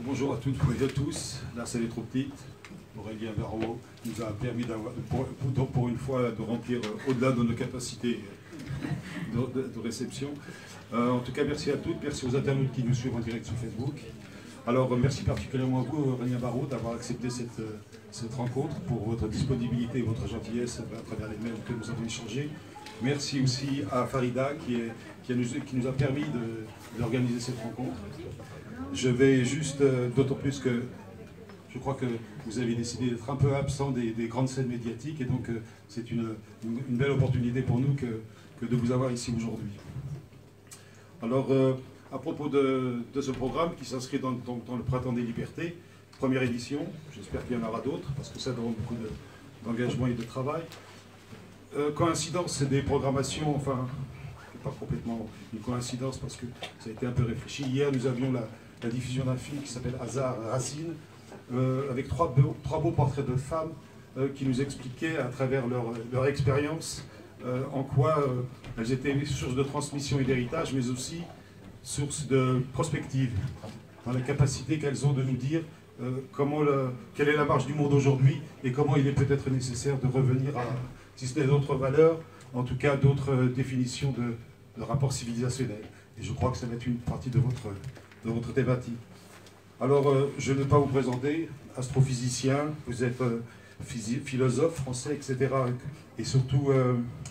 Bonjour à toutes et à tous. La salle est trop petite. Aurélien Barraud nous a permis pour une fois de remplir au-delà de nos capacités de réception. En tout cas, merci à toutes, merci aux internautes qui nous suivent en direct sur Facebook. Alors, merci particulièrement à vous, Aurélien Barraud, d'avoir accepté cette rencontre, pour votre disponibilité et votre gentillesse à travers les mails que nous avons échangés. Merci aussi à Farida qui nous a permis d'organiser cette rencontre. Je vais juste, d'autant plus que je crois que vous avez décidé d'être un peu absent des grandes scènes médiatiques, et donc c'est une belle opportunité pour nous que de vous avoir ici aujourd'hui. Alors, à propos de ce programme qui s'inscrit dans le Printemps des Libertés, première édition, j'espère qu'il y en aura d'autres, parce que ça demande beaucoup d'engagement et de travail. Coïncidence, c'est des programmations, enfin, pas complètement une coïncidence, parce que ça a été un peu réfléchi. Hier, nous avions la diffusion d'un film qui s'appelle Hasard Racine, avec trois beaux portraits de femmes qui nous expliquaient à travers leur expérience en quoi elles étaient source de transmission et d'héritage, mais aussi source de prospective, dans la capacité qu'elles ont de nous dire quelle est la marche du monde aujourd'hui et comment il est peut-être nécessaire de revenir à, si ce n'est d'autres valeurs, en tout cas d'autres définitions de rapports civilisationnels. Et je crois que ça va être une partie de votre thématique. Alors, je ne vais pas vous présenter, astrophysicien, vous êtes philosophe français, etc., et surtout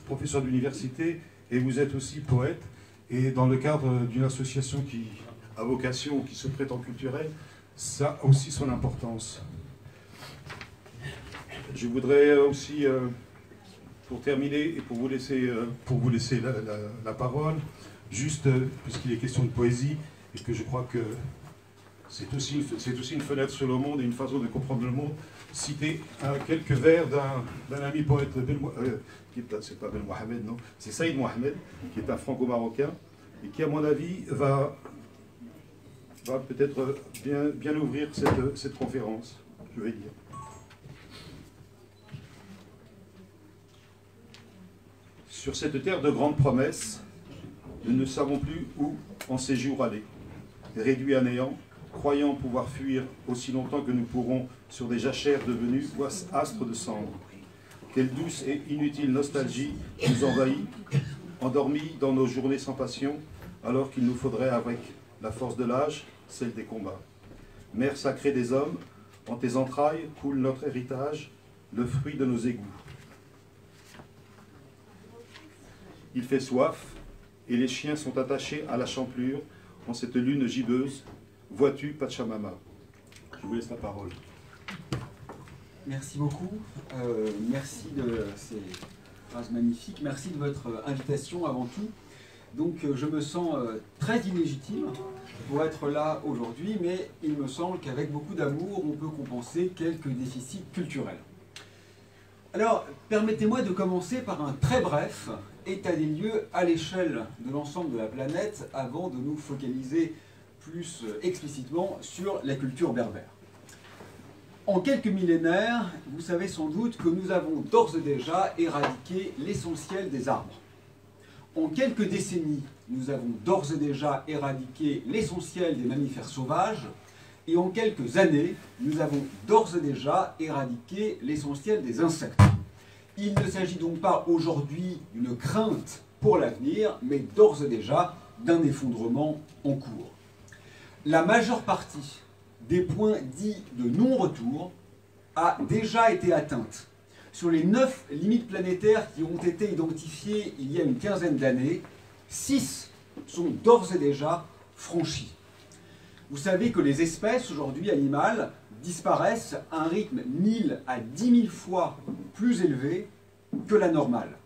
professeur d'université, et vous êtes aussi poète, et dans le cadre d'une association qui a vocation ou qui se prétend culturelle, ça a aussi son importance. Je voudrais aussi, pour terminer et pour vous laisser la parole, juste, puisqu'il est question de poésie, et que je crois que c'est aussi une fenêtre sur le monde et une façon de comprendre le monde, citer quelques vers d'un ami poète, c'est pas Ben Mohamed, non, c'est Saïd Mohamed, qui est un franco-marocain, et qui, à mon avis, va peut-être bien ouvrir cette conférence, je vais dire. Sur cette terre de grandes promesses, nous ne savons plus où en séjour aller. Réduits à néant, croyant pouvoir fuir aussi longtemps que nous pourrons sur des jachères devenues astres de cendres. Quelle douce et inutile nostalgie nous envahit, endormis dans nos journées sans passion, alors qu'il nous faudrait, avec la force de l'âge, celle des combats. Mère sacrée des hommes, en tes entrailles coule notre héritage, le fruit de nos égouts. Il fait soif, et les chiens sont attachés à la champlure en cette lune gibbeuse. Vois-tu, Pachamama? Je vous laisse la parole. Merci beaucoup. Merci de ces phrases magnifiques. Merci de votre invitation avant tout. Donc je me sens très illégitime pour être là aujourd'hui, mais il me semble qu'avec beaucoup d'amour, on peut compenser quelques déficits culturels. Alors, permettez-moi de commencer par un très bref état des lieux à l'échelle de l'ensemble de la planète avant de nous focaliser plus explicitement sur la culture berbère. En quelques millénaires, vous savez sans doute que nous avons d'ores et déjà éradiqué l'essentiel des arbres. En quelques décennies, nous avons d'ores et déjà éradiqué l'essentiel des mammifères sauvages, et en quelques années, nous avons d'ores et déjà éradiqué l'essentiel des insectes. Il ne s'agit donc pas aujourd'hui d'une crainte pour l'avenir, mais d'ores et déjà d'un effondrement en cours. La majeure partie des points dits de non-retour a déjà été atteinte. Sur les 9 limites planétaires qui ont été identifiées il y a une quinzaine d'années, 6 sont d'ores et déjà franchies. Vous savez que les espèces aujourd'hui animales disparaissent à un rythme 1000 à 10 000 fois plus élevé que la normale.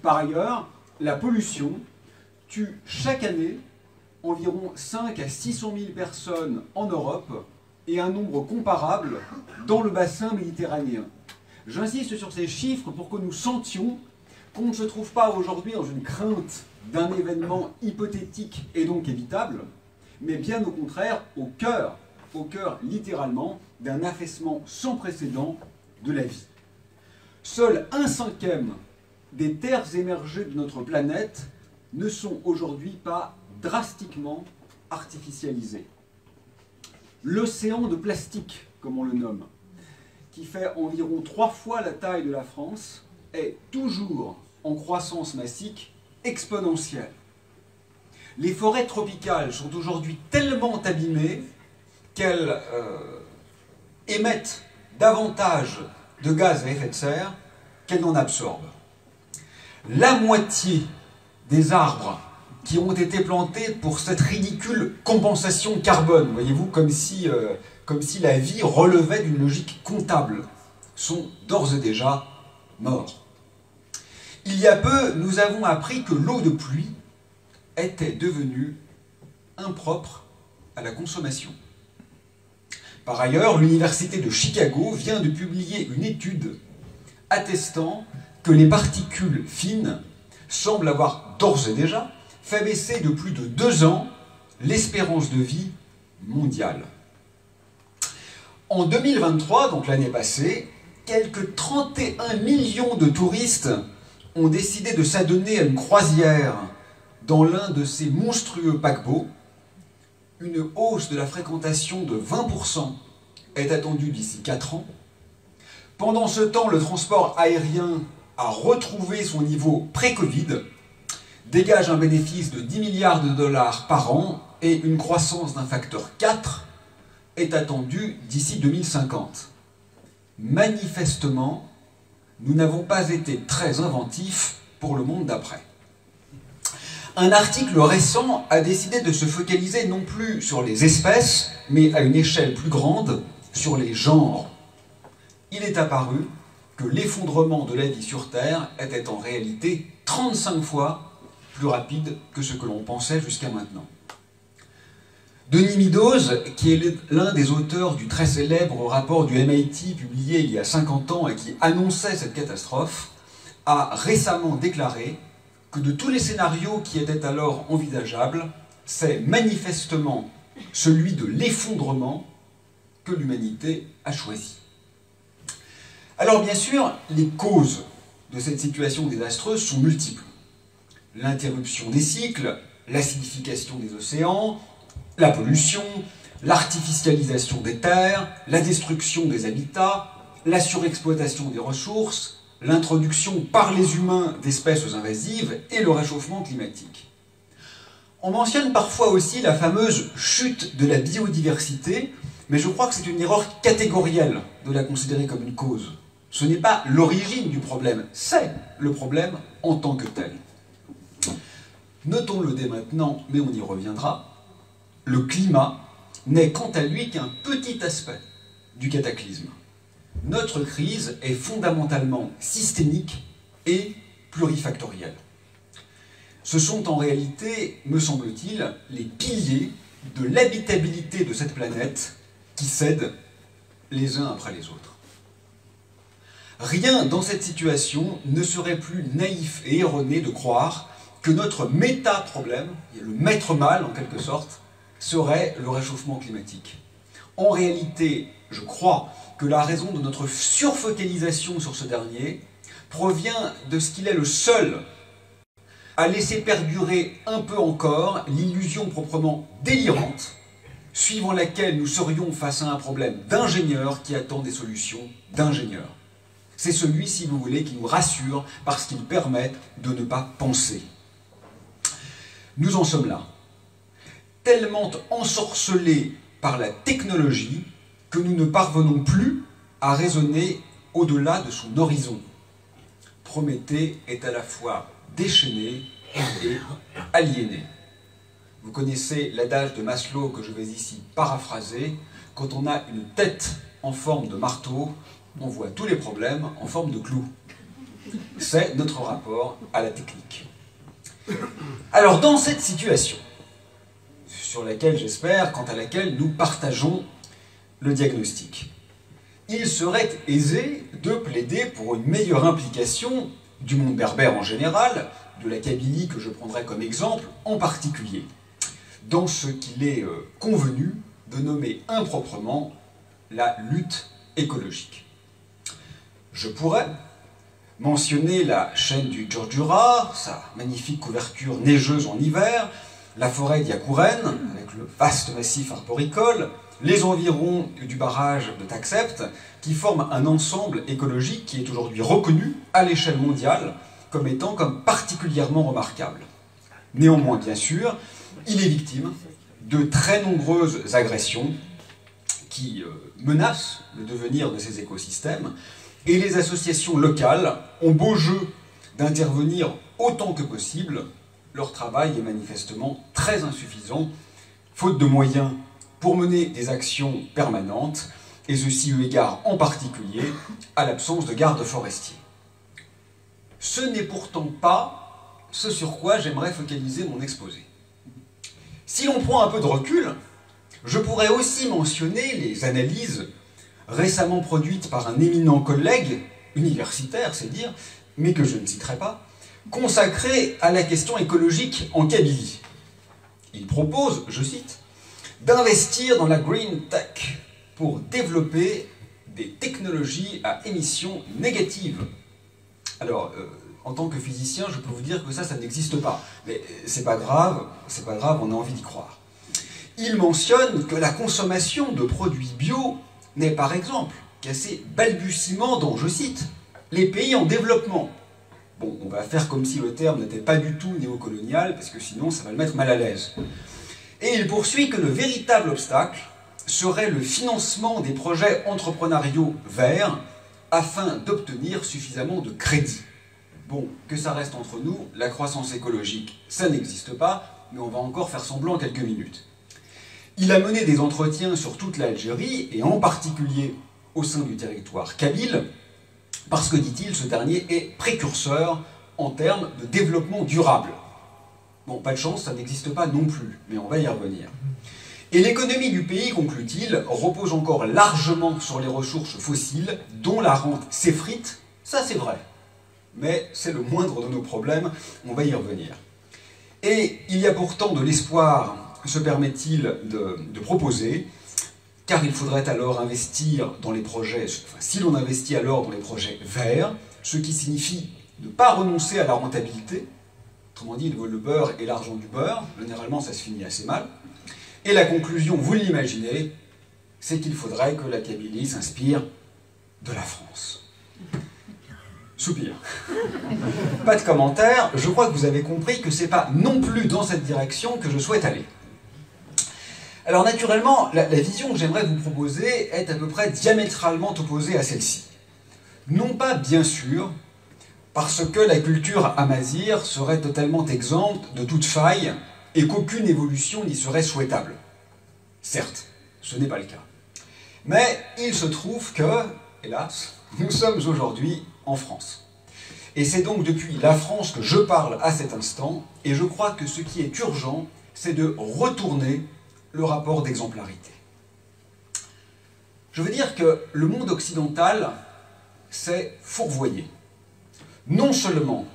Par ailleurs, la pollution tue chaque année environ 5 à 600 000 personnes en Europe et un nombre comparable dans le bassin méditerranéen. J'insiste sur ces chiffres pour que nous sentions qu'on ne se trouve pas aujourd'hui dans une crainte d'un événement hypothétique et donc évitable, mais bien au contraire au cœur littéralement d'un affaissement sans précédent de la vie. Seul 1/5 des terres émergées de notre planète ne sont aujourd'hui pas drastiquement artificialisées. l'océan de plastique, comme on le nomme, qui fait environ 3 fois la taille de la France, est toujours en croissance massique exponentielle. Les forêts tropicales sont aujourd'hui tellement abîmées qu'elles émettent davantage de gaz à effet de serre qu'elles n'en absorbent. La moitié des arbres qui ont été plantés pour cette ridicule compensation carbone, voyez-vous, comme si la vie relevait d'une logique comptable, sont d'ores et déjà morts. Il y a peu, nous avons appris que l'eau de pluie était devenue impropre à la consommation. Par ailleurs, l'Université de Chicago vient de publier une étude attestant que les particules fines semblent avoir d'ores et déjà fait baisser de plus de 2 ans l'espérance de vie mondiale. En 2023, donc l'année passée, quelques 31 millions de touristes ont décidé de s'adonner à une croisière dans l'un de ces monstrueux paquebots. Une hausse de la fréquentation de 20% est attendue d'ici 4 ans. Pendant ce temps, le transport aérien a retrouvé son niveau pré-Covid, dégage un bénéfice de 10 milliards de dollars par an et une croissance d'un facteur 4 est attendue d'ici 2050. Manifestement, nous n'avons pas été très inventifs pour le monde d'après. Un article récent a décidé de se focaliser non plus sur les espèces, mais à une échelle plus grande, sur les genres. Il est apparu que l'effondrement de la vie sur Terre était en réalité 35 fois plus rapide que ce que l'on pensait jusqu'à maintenant. Denis Meadows, qui est l'un des auteurs du très célèbre rapport du MIT publié il y a 50 ans et qui annonçait cette catastrophe, a récemment déclaré que de tous les scénarios qui étaient alors envisageables, c'est manifestement celui de l'effondrement que l'humanité a choisi. Alors bien sûr, les causes de cette situation désastreuse sont multiples. L'interruption des cycles, l'acidification des océans, la pollution, l'artificialisation des terres, la destruction des habitats, la surexploitation des ressources, l'introduction par les humains d'espèces invasives et le réchauffement climatique. On mentionne parfois aussi la fameuse chute de la biodiversité, mais je crois que c'est une erreur catégorielle de la considérer comme une cause. Ce n'est pas l'origine du problème, c'est le problème en tant que tel. Notons-le dès maintenant, mais on y reviendra, le climat n'est quant à lui qu'un petit aspect du cataclysme. Notre crise est fondamentalement systémique et plurifactorielle. Ce sont en réalité, me semble-t-il, les piliers de l'habitabilité de cette planète qui cèdent les uns après les autres. Rien dans cette situation ne serait plus naïf et erroné de croire que notre méta-problème, le maître mal en quelque sorte, serait le réchauffement climatique. En réalité, je crois que la raison de notre surfocalisation sur ce dernier provient de ce qu'il est le seul à laisser perdurer un peu encore l'illusion proprement délirante suivant laquelle nous serions face à un problème d'ingénieurs qui attend des solutions d'ingénieurs. C'est celui, si vous voulez, qui nous rassure parce qu'il permet de ne pas penser. Nous en sommes là, tellement ensorcelés par la technologie que nous ne parvenons plus à raisonner au-delà de son horizon. Prométhée est à la fois déchaîné et aliéné. Vous connaissez l'adage de Maslow que je vais ici paraphraser. Quand on a une tête en forme de marteau, on voit tous les problèmes en forme de clou. C'est notre rapport à la technique. Alors dans cette situation, sur laquelle j'espère, quant à laquelle nous partageons le diagnostic, il serait aisé de plaider pour une meilleure implication du monde berbère en général, de la Kabylie que je prendrai comme exemple en particulier, dans ce qu'il est convenu de nommer improprement la lutte écologique. Je pourrais mentionner la chaîne du Djurdjura, sa magnifique couverture neigeuse en hiver, la forêt d'Iakouren, avec le vaste massif arboricole, les environs du barrage de Taxept, qui forment un ensemble écologique qui est aujourd'hui reconnu à l'échelle mondiale comme étant particulièrement remarquable. Néanmoins, bien sûr, il est victime de très nombreuses agressions qui menacent le devenir de ces écosystèmes, et les associations locales ont beau jeu d'intervenir autant que possible. Leur travail est manifestement très insuffisant, faute de moyens pour mener des actions permanentes, et ceci eu égard en particulier à l'absence de gardes forestiers. Ce n'est pourtant pas ce sur quoi j'aimerais focaliser mon exposé. Si l'on prend un peu de recul, je pourrais aussi mentionner les analyses récemment produites par un éminent collègue, universitaire c'est dire, mais que je ne citerai pas, consacrées à la question écologique en Kabylie. Il propose, je cite, d'investir dans la green tech pour développer des technologies à émissions négatives. Alors, en tant que physicien, je peux vous dire que ça n'existe pas. Mais c'est pas grave, on a envie d'y croire. Il mentionne que la consommation de produits bio n'est par exemple qu'à ces balbutiements dans, je cite, les pays en développement. Bon, on va faire comme si le terme n'était pas du tout néocolonial, parce que sinon ça va le mettre mal à l'aise. Et il poursuit que le véritable obstacle serait le financement des projets entrepreneuriaux verts afin d'obtenir suffisamment de crédit. Bon, que ça reste entre nous, la croissance écologique, ça n'existe pas, mais on va encore faire semblant quelques minutes. Il a mené des entretiens sur toute l'Algérie, et en particulier au sein du territoire kabyle, parce que, dit-il, ce dernier est précurseur en termes de développement durable. Bon, pas de chance, ça n'existe pas non plus, mais on va y revenir. Et l'économie du pays, conclut-il, repose encore largement sur les ressources fossiles, dont la rente s'effrite, ça c'est vrai. Mais c'est le moindre de nos problèmes, on va y revenir. Et il y a pourtant de l'espoir, se permet-il de proposer, car il faudrait alors investir dans les projets, enfin, si l'on investit alors dans les projets verts, ce qui signifie ne pas renoncer à la rentabilité, autrement dit, il veut le beurre et l'argent du beurre, généralement ça se finit assez mal, et la conclusion, vous l'imaginez, c'est qu'il faudrait que la Kabylie s'inspire de la France. Soupir. Pas de commentaire, je crois que vous avez compris que c'est pas non plus dans cette direction que je souhaite aller. Alors naturellement, la vision que j'aimerais vous proposer est à peu près diamétralement opposée à celle-ci. Non pas, bien sûr, parce que la culture amazighe serait totalement exempte de toute faille et qu'aucune évolution n'y serait souhaitable. Certes, ce n'est pas le cas. Mais il se trouve que, hélas, nous sommes aujourd'hui en France. Et c'est donc depuis la France que je parle à cet instant, et je crois que ce qui est urgent, c'est de retourner le rapport d'exemplarité. Je veux dire que le monde occidental s'est fourvoyé. Non seulement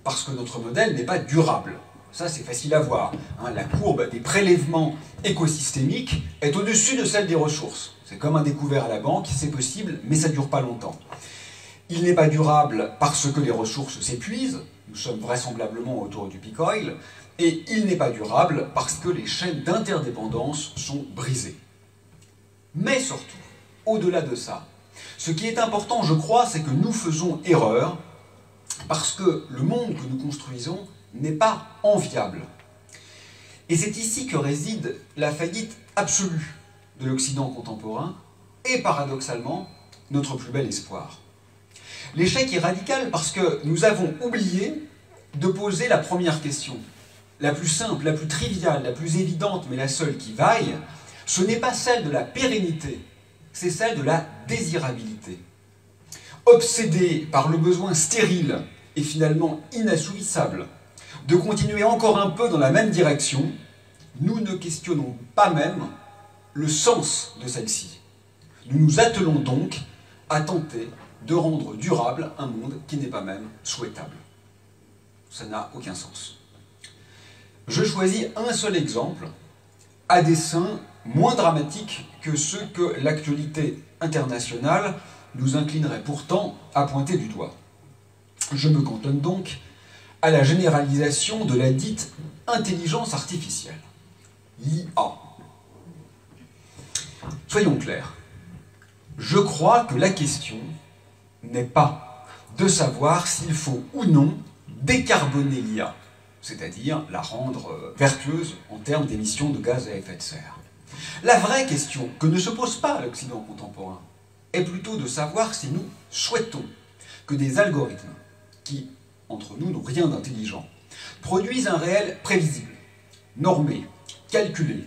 parce que notre modèle n'est pas durable, ça c'est facile à voir, hein, la courbe des prélèvements écosystémiques est au-dessus de celle des ressources. C'est comme un découvert à la banque, c'est possible, mais ça ne dure pas longtemps. Il n'est pas durable parce que les ressources s'épuisent, nous sommes vraisemblablement autour du peak oil, et il n'est pas durable parce que les chaînes d'interdépendance sont brisées. Mais surtout, au-delà de ça, ce qui est important, je crois, c'est que nous faisons erreur parce que le monde que nous construisons n'est pas enviable. Et c'est ici que réside la faillite absolue de l'Occident contemporain et, paradoxalement, notre plus bel espoir. L'échec est radical parce que nous avons oublié de poser la première question. La plus simple, la plus triviale, la plus évidente, mais la seule qui vaille, ce n'est pas celle de la pérennité, c'est celle de la désirabilité. Obsédés par le besoin stérile et finalement inassouvissable de continuer encore un peu dans la même direction, nous ne questionnons pas même le sens de celle-ci. Nous nous attelons donc à tenter de rendre durable un monde qui n'est pas même souhaitable. Ça n'a aucun sens. Je choisis un seul exemple, à dessein moins dramatique que ceux que l'actualité internationale nous inclinerait pourtant à pointer du doigt. Je me cantonne donc à la généralisation de la dite intelligence artificielle, l'IA. Soyons clairs, je crois que la question n'est pas de savoir s'il faut ou non décarboner l'IA, c'est-à-dire la rendre vertueuse en termes d'émissions de gaz à effet de serre. La vraie question que ne se pose pas l'Occident contemporain est plutôt de savoir si nous souhaitons que des algorithmes qui, entre nous, n'ont rien d'intelligent, produisent un réel prévisible, normé, calculé,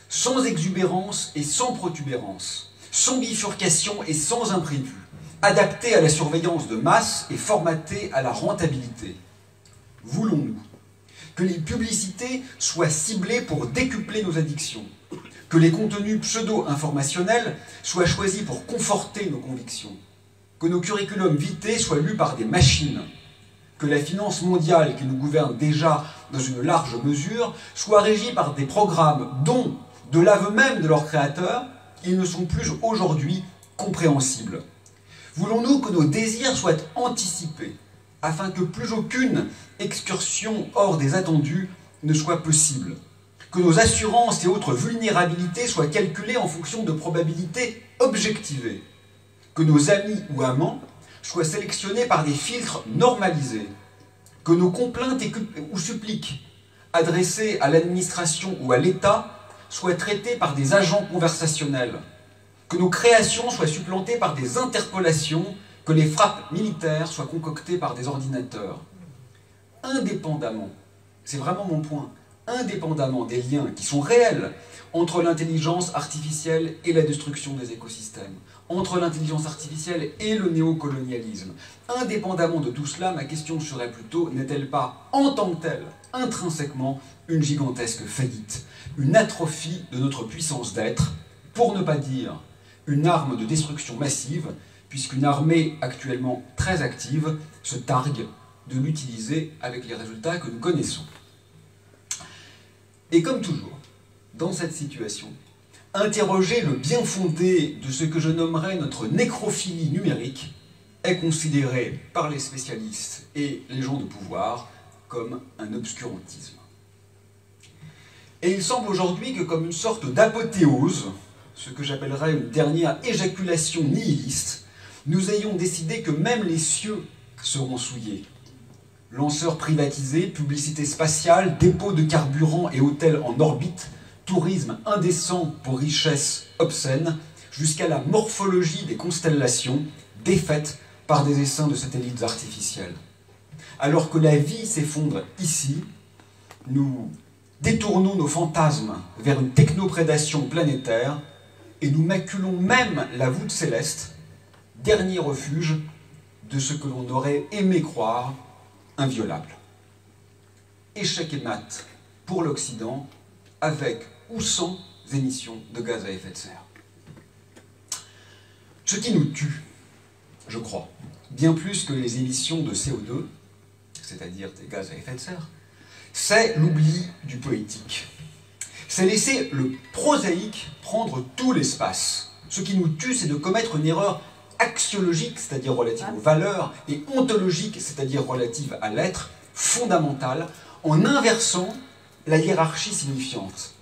sans exubérance et sans protubérance, sans bifurcation et sans imprévu, adapté à la surveillance de masse et formaté à la rentabilité. Voulons-nous que les publicités soient ciblées pour décupler nos addictions, que les contenus pseudo-informationnels soient choisis pour conforter nos convictions, que nos curriculums vitae soient lus par des machines, que la finance mondiale qui nous gouverne déjà dans une large mesure soit régie par des programmes dont, de l'aveu même de leurs créateurs, ils ne sont plus aujourd'hui compréhensibles. Voulons-nous que nos désirs soient anticipés, afin que plus aucune excursion hors des attendus ne soit possible, que nos assurances et autres vulnérabilités soient calculées en fonction de probabilités objectivées, que nos amis ou amants soient sélectionnés par des filtres normalisés, que nos complaintes ou suppliques adressées à l'administration ou à l'État soient traitées par des agents conversationnels, que nos créations soient supplantées par des interpolations, que les frappes militaires soient concoctées par des ordinateurs. Indépendamment, c'est vraiment mon point, indépendamment des liens qui sont réels entre l'intelligence artificielle et la destruction des écosystèmes, entre l'intelligence artificielle et le néocolonialisme. Indépendamment de tout cela, ma question serait plutôt, n'est-elle pas en tant que telle, intrinsèquement, une gigantesque faillite, une atrophie de notre puissance d'être, pour ne pas dire une arme de destruction massive, puisqu'une armée actuellement très active se targue de l'utiliser avec les résultats que nous connaissons. Et comme toujours, dans cette situation, interroger le bien fondé de ce que je nommerais notre nécrophilie numérique est considéré par les spécialistes et les gens de pouvoir comme un obscurantisme. Et il semble aujourd'hui que comme une sorte d'apothéose, ce que j'appellerais une dernière éjaculation nihiliste, nous ayons décidé que même les cieux seront souillés. Lanceurs privatisés, publicité spatiale, dépôts de carburant et hôtels en orbite, tourisme indécent pour richesse obscène, jusqu'à la morphologie des constellations défaites par des essaims de satellites artificiels. Alors que la vie s'effondre ici, nous détournons nos fantasmes vers une technoprédation planétaire et nous maculons même la voûte céleste, dernier refuge de ce que l'on aurait aimé croire inviolable. Échec et mat pour l'Occident, avec ou sans émissions de gaz à effet de serre. Ce qui nous tue, je crois, bien plus que les émissions de CO2, c'est-à-dire des gaz à effet de serre, c'est l'oubli du poétique. C'est laisser le prosaïque prendre tout l'espace. Ce qui nous tue, c'est de commettre une erreur axiologique, c'est-à-dire relative aux valeurs, et ontologique, c'est-à-dire relative à l'être, fondamentale, en inversant la hiérarchie signifiante.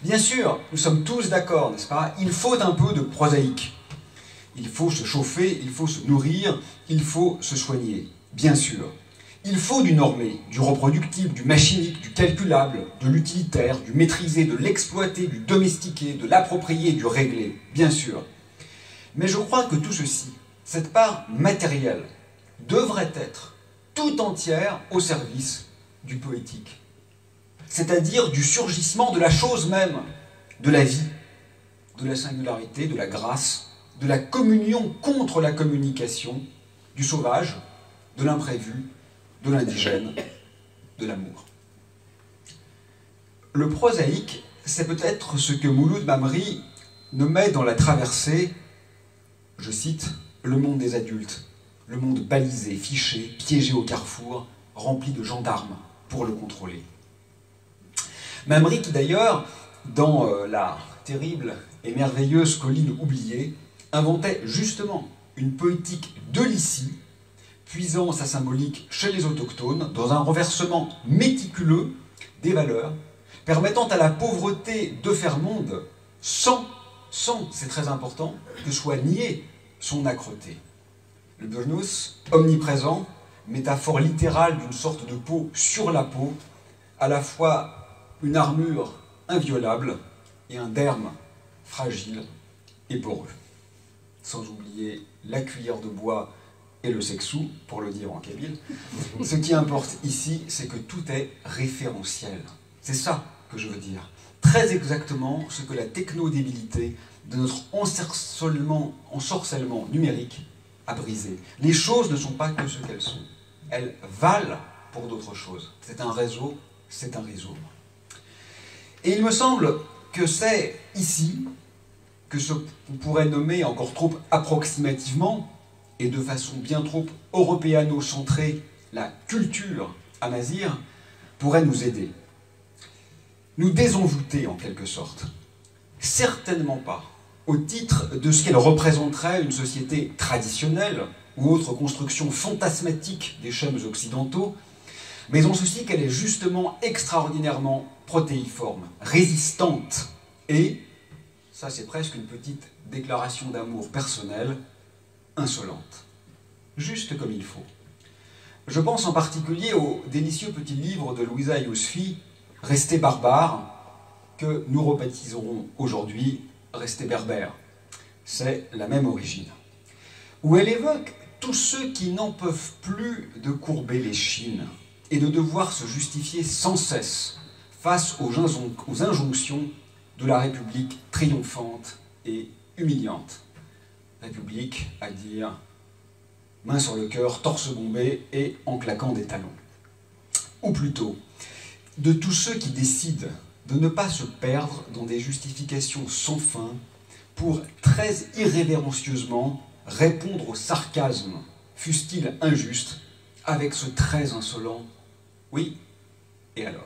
Bien sûr, nous sommes tous d'accord, n'est-ce pas? Il faut un peu de prosaïque. Il faut se chauffer, il faut se nourrir, il faut se soigner. Bien sûr. Il faut du normé, du reproductible, du machinique, du calculable, de l'utilitaire, du maîtrisé, de l'exploité, du domestiqué, de l'approprié, du réglé. Bien sûr. Mais je crois que tout ceci, cette part matérielle, devrait être tout entière au service du poétique. C'est-à-dire du surgissement de la chose même, de la vie, de la singularité, de la grâce, de la communion contre la communication, du sauvage, de l'imprévu, de l'indigène, de l'amour. Le prosaïque, c'est peut-être ce que Mouloud Mamri nommait dans La Traversée, je cite, « le monde des adultes, le monde balisé, fiché, piégé au carrefour, rempli de gendarmes pour le contrôler. » Mamri qui d'ailleurs, dans la terrible et merveilleuse colline oubliée, inventait justement une poétique de l'ici puisant sa symbolique chez les autochtones dans un renversement méticuleux des valeurs, permettant à la pauvreté de faire monde sans, c'est très important, que soit niée son âcreté. Le burnous, omniprésent, métaphore littérale d'une sorte de peau sur la peau, à la fois une armure inviolable et un derme fragile et poreux. Sans oublier la cuillère de bois et le sexou, pour le dire en kabyle. Ce qui importe ici, c'est que tout est référentiel. C'est ça que je veux dire. Très exactement ce que la technodébilité de notre ensorcellement numérique a brisé. Les choses ne sont pas que ce qu'elles sont. Elles valent pour d'autres choses. C'est un réseau, c'est un réseau. Et il me semble que c'est ici que ce qu'on pourrait nommer encore trop approximativement et de façon bien trop européano-centrée la culture amazighe pourrait nous aider. Nous désenvoûter en quelque sorte. Certainement pas au titre de ce qu'elle représenterait une société traditionnelle ou autre construction fantasmatique des schèmes occidentaux, mais en ceci qu'elle est justement extraordinairement protéiforme, résistante et, ça c'est presque une petite déclaration d'amour personnel, insolente. Juste comme il faut. Je pense en particulier au délicieux petit livre de Louisa Yousfi, « Restez barbare », que nous rebaptiserons aujourd'hui « Restez berbère ». C'est la même origine. Où elle évoque tous ceux qui n'en peuvent plus de courber l'échine et de devoir se justifier sans cesse face aux injonctions de la République triomphante et humiliante. République, à dire, main sur le cœur, torse bombé et en claquant des talons. Ou plutôt, de tous ceux qui décident de ne pas se perdre dans des justifications sans fin pour très irrévérencieusement répondre au sarcasme, fût-il injuste, avec ce très insolent « oui, et alors ?»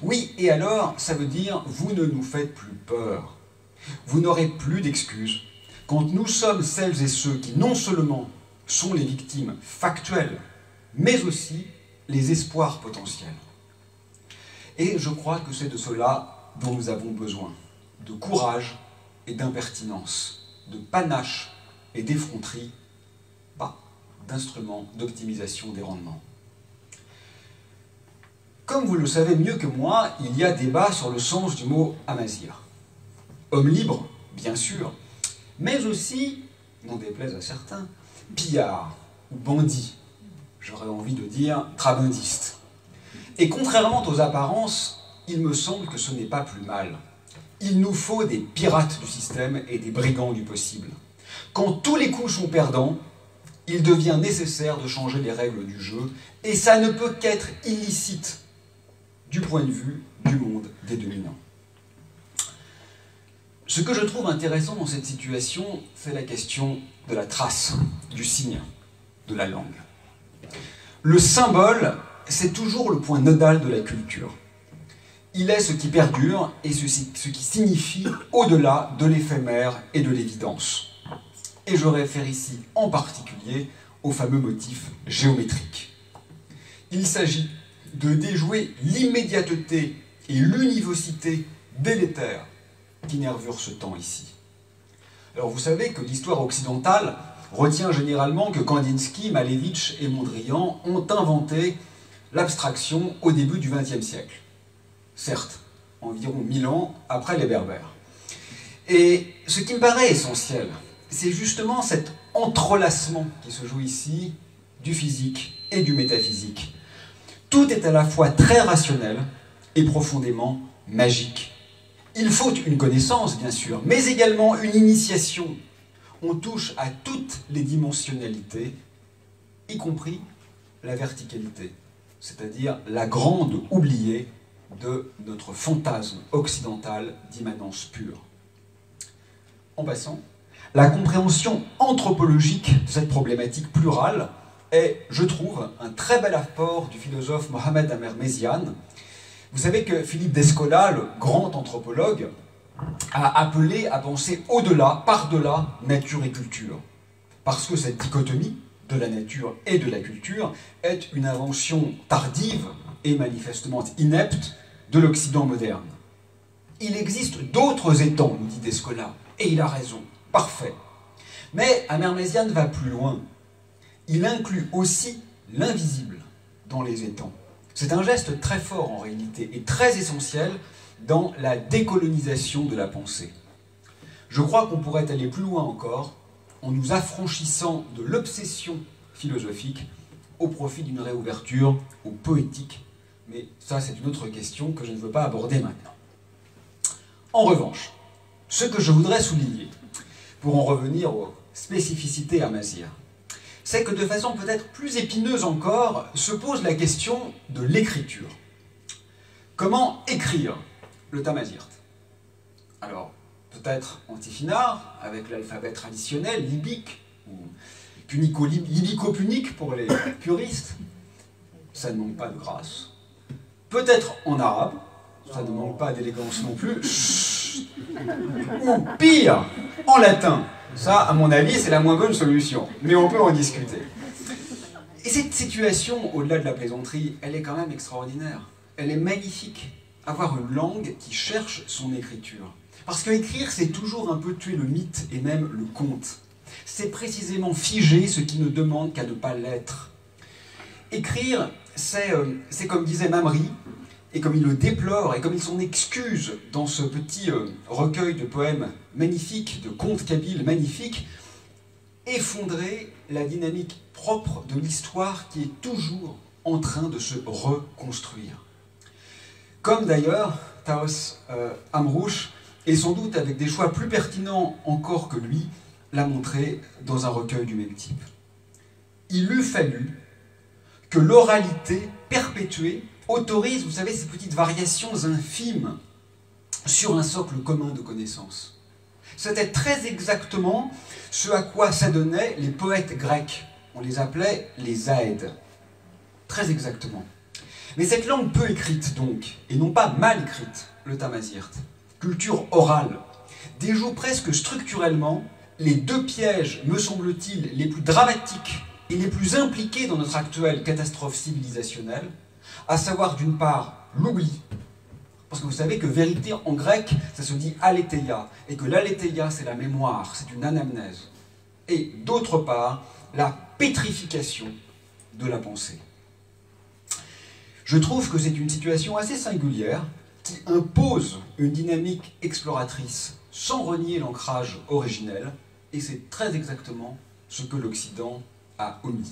Oui, et alors, ça veut dire « vous ne nous faites plus peur, vous n'aurez plus d'excuses quand nous sommes celles et ceux qui non seulement sont les victimes factuelles, mais aussi les espoirs potentiels. » Et je crois que c'est de cela dont nous avons besoin, de courage et d'impertinence, de panache et d'effronterie, pas d'instruments d'optimisation des rendements. Comme vous le savez mieux que moi, il y a débat sur le sens du mot amazigh. Homme libre, bien sûr, mais aussi, n'en déplaise à certains, pillard ou bandit, j'aurais envie de dire trabundiste. Et contrairement aux apparences, il me semble que ce n'est pas plus mal. Il nous faut des pirates du système et des brigands du possible. Quand tous les coups sont perdants, il devient nécessaire de changer les règles du jeu, et ça ne peut qu'être illicite du point de vue du monde des dominants. Ce que je trouve intéressant dans cette situation, c'est la question de la trace, du signe, de la langue. Le symbole, c'est toujours le point nodal de la culture. Il est ce qui perdure et ce qui signifie au-delà de l'éphémère et de l'évidence. Et je réfère ici en particulier au fameux motif géométrique. Il s'agit de déjouer l'immédiateté et l'univocité délétère qui nervurent ce temps ici. Alors vous savez que l'histoire occidentale retient généralement que Kandinsky, Malevich et Mondrian ont inventé l'abstraction au début du XXe siècle. Certes, environ 1000 ans après les Berbères. Et ce qui me paraît essentiel, c'est justement cet entrelacement qui se joue ici du physique et du métaphysique. Tout est à la fois très rationnel et profondément magique. Il faut une connaissance, bien sûr, mais également une initiation. On touche à toutes les dimensionnalités, y compris la verticalité, c'est-à-dire la grande oubliée de notre fantasme occidental d'immanence pure. En passant, la compréhension anthropologique de cette problématique plurale est, je trouve, un très bel apport du philosophe Mohamed Amer Mézian. Vous savez que Philippe Descola, le grand anthropologue, a appelé à penser au-delà, par-delà, nature et culture. Parce que cette dichotomie de la nature et de la culture est une invention tardive et manifestement inepte de l'Occident moderne. Il existe d'autres étangs, nous dit Descola, et il a raison, parfait. Mais Amermesian va plus loin. Il inclut aussi l'invisible dans les étangs. C'est un geste très fort en réalité et très essentiel dans la décolonisation de la pensée. Je crois qu'on pourrait aller plus loin encore en nous affranchissant de l'obsession philosophique au profit d'une réouverture au poétique. Mais ça, c'est une autre question que je ne veux pas aborder maintenant. En revanche, ce que je voudrais souligner, pour en revenir aux spécificités amazières, c'est que de façon peut-être plus épineuse encore, se pose la question de l'écriture. Comment écrire le tamazirt? Alors, peut-être en tifinagh, avec l'alphabet traditionnel, libique, ou libico-punique pour les puristes, ça ne manque pas de grâce. Peut-être en arabe, ça ne manque pas d'élégance non plus, ou pire, en latin. Ça, à mon avis, c'est la moins bonne solution, mais on peut en discuter. Et cette situation, au-delà de la plaisanterie, elle est quand même extraordinaire. Elle est magnifique. Avoir une langue qui cherche son écriture. Parce que écrire, c'est toujours un peu tuer le mythe et même le conte. C'est précisément figer ce qui ne demande qu'à ne pas l'être. Écrire, c'est comme disait Mamry, et comme il le déplore, et comme il s'en excuse dans ce petit recueil de poèmes magnifiques, de contes kabyles magnifiques, effondrer la dynamique propre de l'histoire qui est toujours en train de se reconstruire. Comme d'ailleurs Taos Amrouche, et sans doute avec des choix plus pertinents encore que lui, l'a montré dans un recueil du même type. Il eût fallu que l'oralité perpétuée autorise, vous savez, ces petites variations infimes sur un socle commun de connaissances. C'était très exactement ce à quoi s'adonnaient les poètes grecs. On les appelait les aèdes. Très exactement. Mais cette langue peu écrite, donc, et non pas mal écrite, le tamazirt, culture orale, déjoue presque structurellement les deux pièges, me semble-t-il, les plus dramatiques et les plus impliqués dans notre actuelle catastrophe civilisationnelle, à savoir d'une part l'oubli, parce que vous savez que vérité en grec, ça se dit aletheia, et que l'aletheia c'est la mémoire, c'est une anamnèse, et d'autre part la pétrification de la pensée. Je trouve que c'est une situation assez singulière qui impose une dynamique exploratrice sans renier l'ancrage originel, et c'est très exactement ce que l'Occident a omis.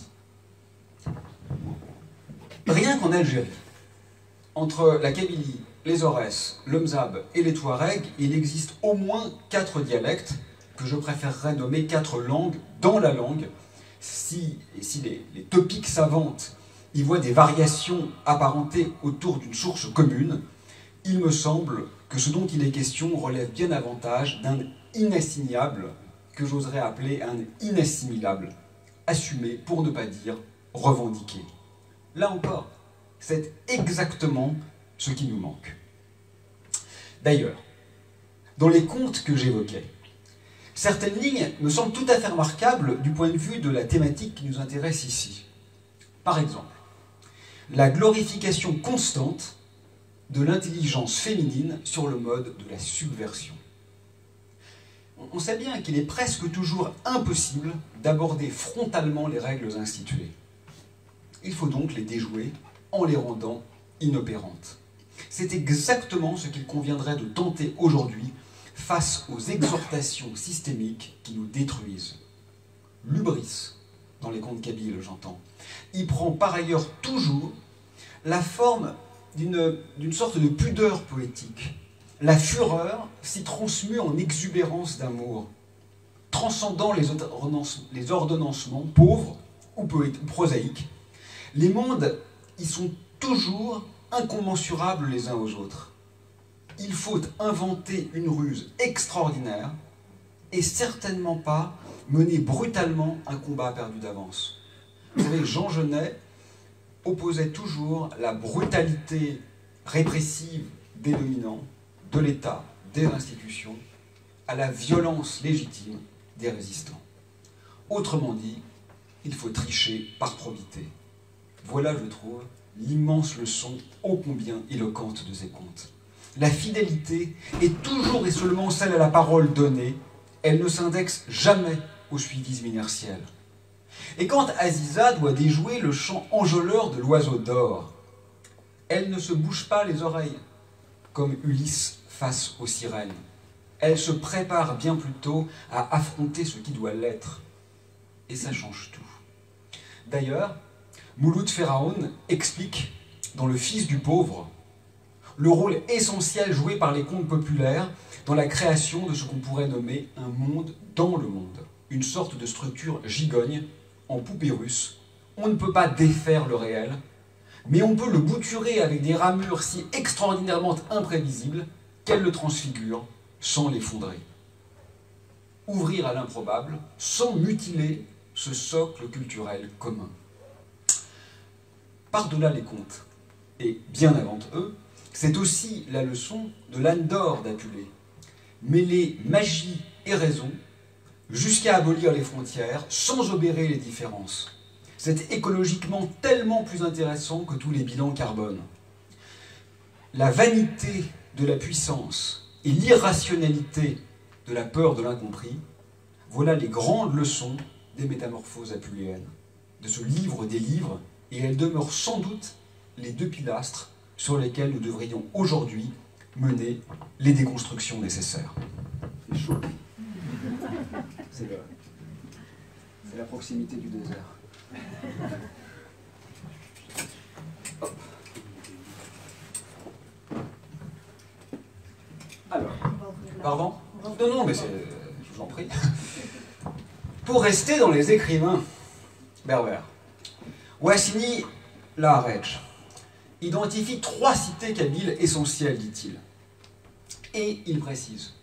Rien qu'en Algérie, entre la Kabylie, les Aurès, le Mzab et les Touaregs, il existe au moins 4 dialectes que je préférerais nommer 4 langues dans la langue, si les topiques savantes y voient des variations apparentées autour d'une source commune. Il me semble que ce dont il est question relève bien davantage d'un inassignable que j'oserais appeler un inassimilable, assumé pour ne pas dire revendiqué. Là encore, c'est exactement ce qui nous manque. D'ailleurs, dans les contes que j'évoquais, certaines lignes me semblent tout à fait remarquables du point de vue de la thématique qui nous intéresse ici. Par exemple, la glorification constante de l'intelligence féminine sur le mode de la subversion. On sait bien qu'il est presque toujours impossible d'aborder frontalement les règles instituées. Il faut donc les déjouer en les rendant inopérantes. C'est exactement ce qu'il conviendrait de tenter aujourd'hui face aux exhortations systémiques qui nous détruisent. L'hubris, dans les contes kabyles, j'entends, y prend par ailleurs toujours la forme d'une sorte de pudeur poétique. La fureur s'y transmue en exubérance d'amour, transcendant les ordonnancements pauvres ou prosaïques. Les mondes y sont toujours incommensurables les uns aux autres. Il faut inventer une ruse extraordinaire et certainement pas mener brutalement un combat perdu d'avance. Vous savez, Jean Genet opposait toujours la brutalité répressive des dominants, de l'État, des institutions, à la violence légitime des résistants. Autrement dit, il faut tricher par probité. Voilà, je trouve, l'immense leçon ô combien éloquente de ces contes. La fidélité est toujours et seulement celle à la parole donnée, elle ne s'indexe jamais au suivisme inertiel. Et quand Aziza doit déjouer le chant enjôleur de l'oiseau d'or, elle ne se bouge pas les oreilles, comme Ulysse face aux sirènes. Elle se prépare bien plutôt à affronter ce qui doit l'être. Et ça change tout. D'ailleurs, Mouloud Feraoun explique, dans Le Fils du pauvre, le rôle essentiel joué par les contes populaires dans la création de ce qu'on pourrait nommer un monde dans le monde, une sorte de structure gigogne en poupée russe. On ne peut pas défaire le réel, mais on peut le bouturer avec des ramures si extraordinairement imprévisibles qu'elles le transfigurent sans l'effondrer. Ouvrir à l'improbable sans mutiler ce socle culturel commun. Par-delà les contes, et bien avant eux, c'est aussi la leçon de l'âne d'or d'Apulée. Mêler magie et raison jusqu'à abolir les frontières sans obérer les différences. C'est écologiquement tellement plus intéressant que tous les bilans carbone. La vanité de la puissance et l'irrationalité de la peur de l'incompris, voilà les grandes leçons des métamorphoses apuléennes, de ce livre des livres, et elles demeurent sans doute les deux pilastres sur lesquels nous devrions aujourd'hui mener les déconstructions nécessaires. C'est chaud. C'est la proximité du désert. Hop. Alors, pardon? Non, mais je vous en prie. Pour rester dans les écrivains berbères, Wassini Laharej identifie 3 cités kabyles essentielles, dit-il. Et il précise: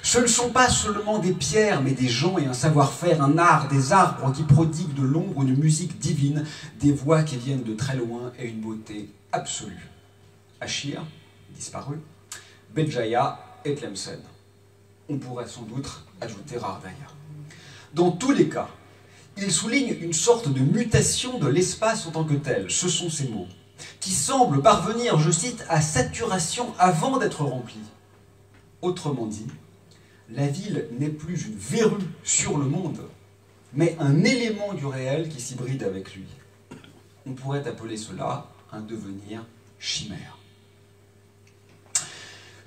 ce ne sont pas seulement des pierres, mais des gens et un savoir-faire, un art, des arbres qui prodiguent de l'ombre une musique divine, des voix qui viennent de très loin et une beauté absolue. Achir, disparu, Béjaïa et Tlemcen. On pourrait sans doute ajouter Rardaya. Dans tous les cas, il souligne une sorte de mutation de l'espace en tant que tel, ce sont ces mots, qui semblent parvenir, je cite, à saturation avant d'être remplis. Autrement dit, la ville n'est plus une verrue sur le monde, mais un élément du réel qui s'hybride avec lui. On pourrait appeler cela un devenir chimère.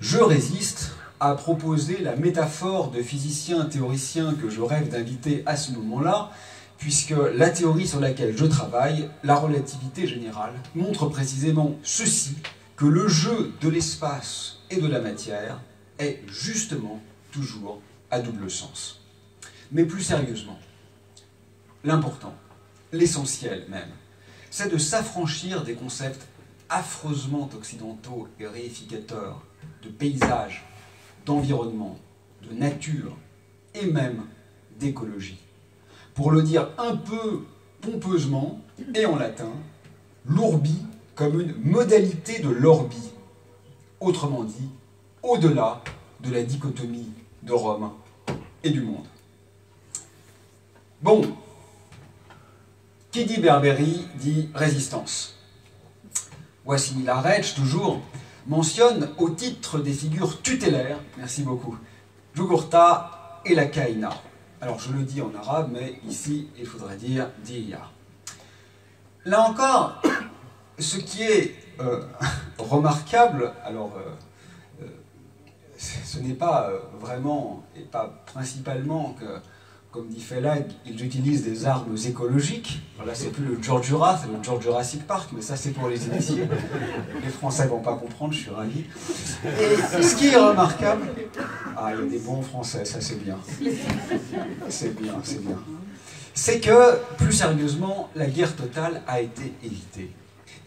Je résiste à proposer la métaphore de physicien théoricien que je rêve d'inviter à ce moment-là, puisque la théorie sur laquelle je travaille, la relativité générale, montre précisément ceci, que le jeu de l'espace et de la matière est justement toujours à double sens. Mais plus sérieusement, l'important, l'essentiel même, c'est de s'affranchir des concepts affreusement occidentaux et réificateurs de paysage, d'environnement, de nature et même d'écologie. Pour le dire un peu pompeusement et en latin, l'urbi comme une modalité de l'orbi, autrement dit, au-delà de la dichotomie de Rome et du monde. Bon, qui dit Berbérie dit résistance. Wassini Laharej, toujours, mentionne au titre des figures tutélaires, merci beaucoup, Jugurtha et la Kaïna. Alors je le dis en arabe, mais ici il faudrait dire Diya. Là encore, ce qui est remarquable, alors ce n'est pas vraiment et pas principalement que, comme dit Fellag, ils utilisent des armes écologiques. Là, c'est plus le Djurdjura, c'est le Jurassic Park, mais ça, c'est pour les initiés. Les Français ne vont pas comprendre, je suis ravi. Et ce qui est remarquable... Ah, il y a des bons Français, ça c'est bien. C'est bien, c'est bien. C'est que, plus sérieusement, la guerre totale a été évitée.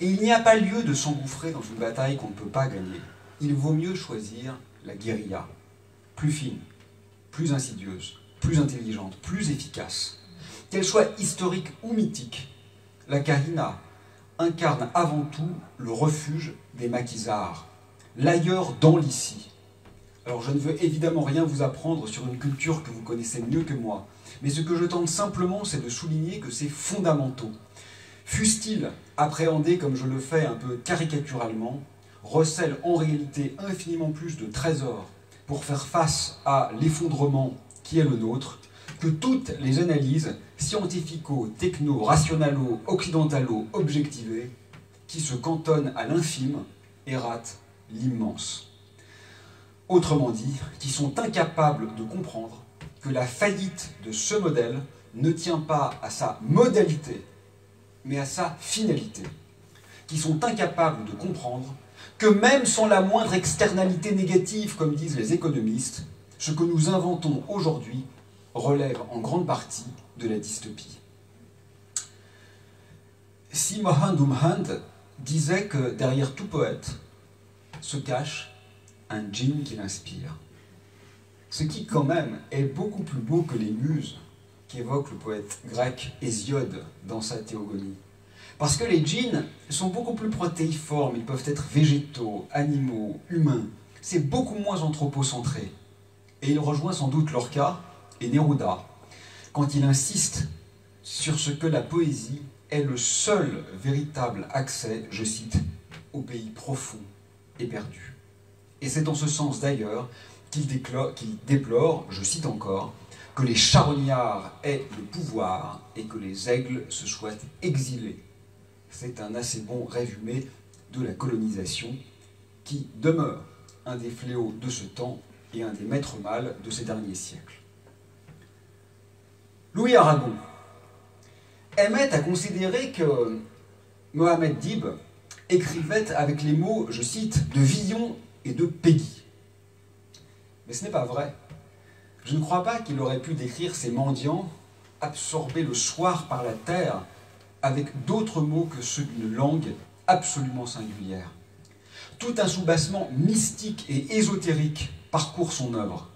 Et il n'y a pas lieu de s'engouffrer dans une bataille qu'on ne peut pas gagner. Il vaut mieux choisir la guérilla, plus fine, plus insidieuse, plus intelligente, plus efficace. Qu'elle soit historique ou mythique, la Kahina incarne avant tout le refuge des maquisards, l'ailleurs dans l'ici, Alors je ne veux évidemment rien vous apprendre sur une culture que vous connaissez mieux que moi, mais ce que je tente simplement, c'est de souligner que ces fondamentaux, fussent-ils appréhendés comme je le fais un peu caricaturalement, recèlent en réalité infiniment plus de trésors pour faire face à l'effondrement qui est le nôtre, que toutes les analyses scientifico, techno, rationalo, occidentalo, objectivées, qui se cantonnent à l'infime et ratent l'immense. Autrement dit, qui sont incapables de comprendre que la faillite de ce modèle ne tient pas à sa modalité, mais à sa finalité. Qui sont incapables de comprendre que même sans la moindre externalité négative, comme disent les économistes, ce que nous inventons aujourd'hui relève en grande partie de la dystopie. Simohan Dumhand disait que derrière tout poète se cache un djinn qui l'inspire. Ce qui, quand même, est beaucoup plus beau que les muses qu'évoque le poète grec Hésiode dans sa Théogonie. Parce que les djinns sont beaucoup plus protéiformes, ils peuvent être végétaux, animaux, humains. C'est beaucoup moins anthropocentré. Et il rejoint sans doute Lorca et Neruda quand il insiste sur ce que la poésie est le seul véritable accès, je cite, au pays profond et perdu. Et c'est dans ce sens d'ailleurs qu'il déplore, je cite encore, que les charognards aient le pouvoir et que les aigles se soient exilés. C'est un assez bon résumé de la colonisation qui demeure un des fléaux de ce temps et un des maîtres mâles de ces derniers siècles. Louis Aragon aimait à considérer que Mohamed Dib écrivait avec les mots, je cite, de Villon et de Péguy. Mais ce n'est pas vrai. Je ne crois pas qu'il aurait pu décrire ces mendiants absorbés le soir par la terre avec d'autres mots que ceux d'une langue absolument singulière. Tout un soubassement mystique et ésotérique parcourt son œuvre.